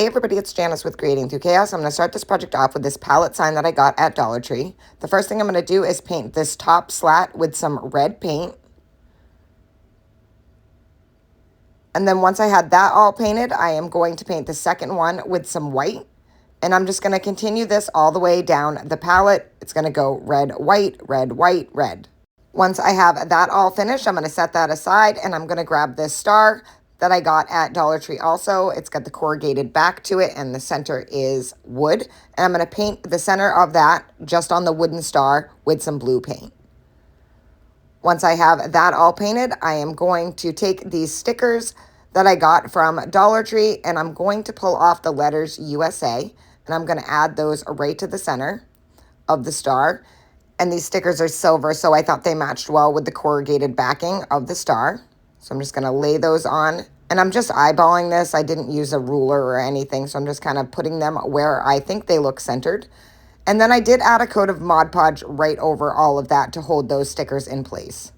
Hey everybody, it's Janice with Creating Through Chaos. I'm going to start this project off with this palette sign that I got at Dollar Tree. The first thing I'm going to do is paint this top slat with some red paint. And then once I had that all painted, I am going to paint the second one with some white. And I'm just going to continue this all the way down the palette. It's going to go red, white, red, white, red. Once I have that all finished, I'm going to set that aside and I'm going to grab this star that I got at Dollar Tree also. It's got the corrugated back to it and the center is wood. And I'm going to paint the center of that just on the wooden star with some blue paint. Once I have that all painted, I am going to take these stickers that I got from Dollar Tree and I'm going to pull off the letters USA and I'm going to add those right to the center of the star. And these stickers are silver, so I thought they matched well with the corrugated backing of the star. So I'm just going to lay those on. And I'm just eyeballing this. I didn't use a ruler or anything, so I'm just kind of putting them where I think they look centered. And then I did add a coat of Mod Podge right over all of that to hold those stickers in place.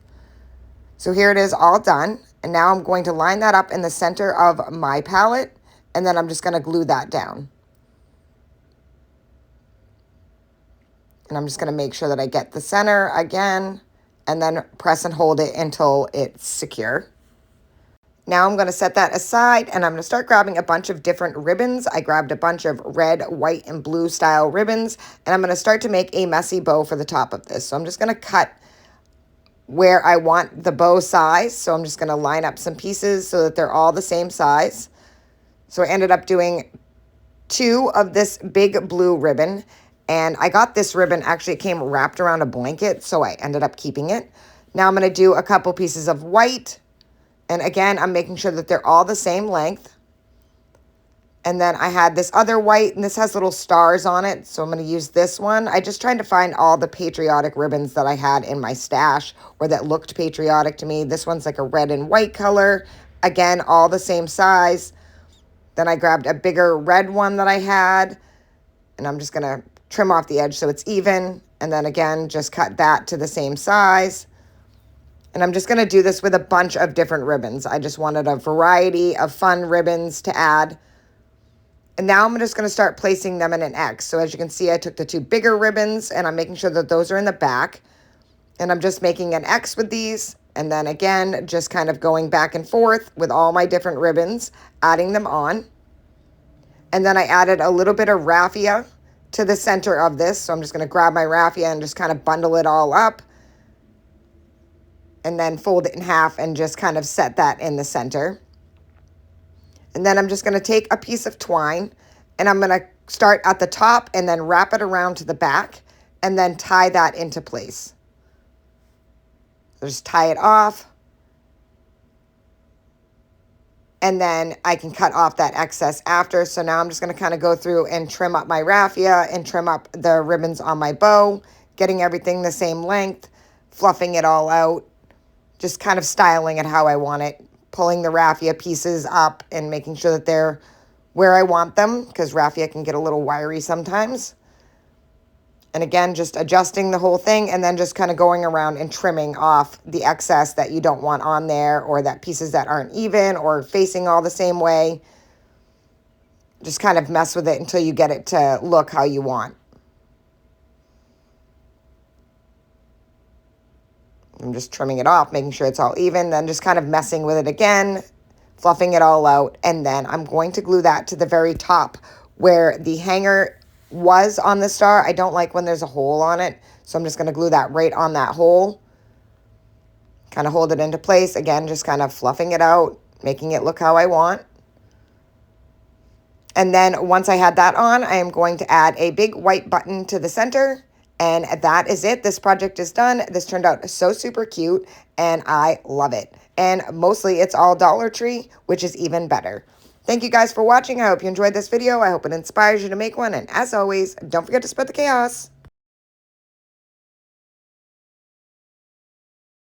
So here it is all done. And now I'm going to line that up in the center of my palette. And then I'm just going to glue that down. And I'm just going to make sure that I get the center again and then press and hold it until it's secure. Now I'm going to set that aside and I'm going to start grabbing a bunch of different ribbons. I grabbed a bunch of red, white, and blue style ribbons and I'm going to start to make a messy bow for the top of this. So I'm just going to cut where I want the bow size. So I'm just going to line up some pieces so that they're all the same size. So I ended up doing 2 of this big blue ribbon. And I got this ribbon, actually it came wrapped around a blanket, so I ended up keeping it. Now I'm going to do a couple pieces of white. And again, I'm making sure that they're all the same length. And then I had this other white, and this has little stars on it, so I'm going to use this one. I just tried to find all the patriotic ribbons that I had in my stash, or that looked patriotic to me. This one's like a red and white color. Again, all the same size. Then I grabbed a bigger red one that I had, and I'm just going to trim off the edge so it's even, and then again just cut that to the same size. And I'm just going to do this with a bunch of different ribbons. I just wanted a variety of fun ribbons to add. And now I'm just going to start placing them in an X. So as you can see, I took the 2 bigger ribbons and I'm making sure that those are in the back, and I'm just making an X with these, and then again just kind of going back and forth with all my different ribbons, adding them on. And then I added a little bit of raffia to the center of this. So I'm just going to grab my raffia and just kind of bundle it all up and then fold it in half and just kind of set that in the center. And then I'm just going to take a piece of twine and I'm going to start at the top and then wrap it around to the back and then tie that into place. So just tie it off. And then I can cut off that excess after. So now I'm just going to kind of go through and trim up my raffia and trim up the ribbons on my bow, getting everything the same length, fluffing it all out, just kind of styling it how I want it, pulling the raffia pieces up and making sure that they're where I want them, because raffia can get a little wiry sometimes. And again, just adjusting the whole thing and then just kind of going around and trimming off the excess that you don't want on there, or that pieces that aren't even or facing all the same way. Just kind of mess with it until you get it to look how you want. I'm just trimming it off, making sure it's all even, then just kind of messing with it again, fluffing it all out, and then I'm going to glue that to the very top where the hanger was on the star. I don't like when there's a hole on it, so I'm just going to glue that right on that hole. Kind of hold it into place. Again, just kind of fluffing it out, making it look how I want. And then once I had that on, I am going to add a big white button to the center. And that is it. This project is done. This turned out so super cute, and I love it. And mostly it's all Dollar Tree, which is even better. Thank you guys for watching. I hope you enjoyed this video. I hope it inspires you to make one. And as always, don't forget to spread the chaos.